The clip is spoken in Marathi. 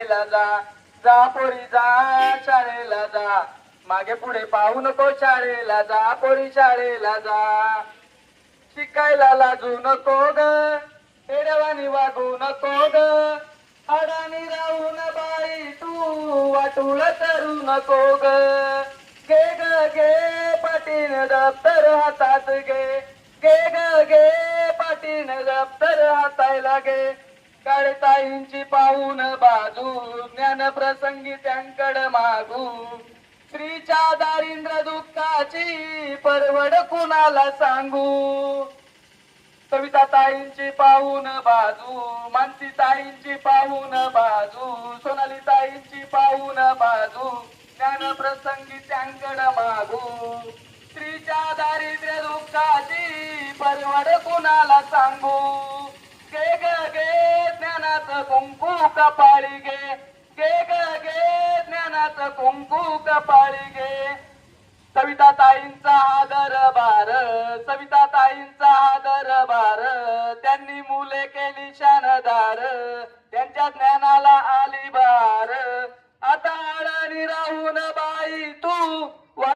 शाळेला जा, जा पोरी जा शाळेला जा, मागे पुढे पाहू नको शाळेला जा, पोरी शाळेला जा. शिकायला लाजू नको ग, हेडवानी वागू नको ग, अडाणी राहून बाई तू वाटूळ करू नको ग. घे ग घे पाटीन दप्तर हातात घे, घे ग घे पाटीन दप्तर हातायला घे. काळताईंची पाहून बाजू, ज्ञान प्रसंगी त्यांकड मागू, स्त्रीच्या दारिद्र्य दुःखाची परवड कुणाला सांगू. कविताताईंची पाहून बाजू, मानसीताईंची पाहून बाजू, सोनालीताईंची पाहून बाजू, ज्ञान प्रसंगी त्यांकड मागू, स्त्रीच्या दारिद्र्य दुःखाची परवड कुणाला सांगू. गे ग गे ज्ञानाचं कुंकू कपाळी घे, गे ग गे ज्ञानाचं कुंकू कपाळी घे. सविताताईंचा हा दरबार, सविताताईंचा हा दरबार, त्यांनी मुले केली शानदार, त्यांच्या ज्ञानाला आली बार. आता अडाणी राहून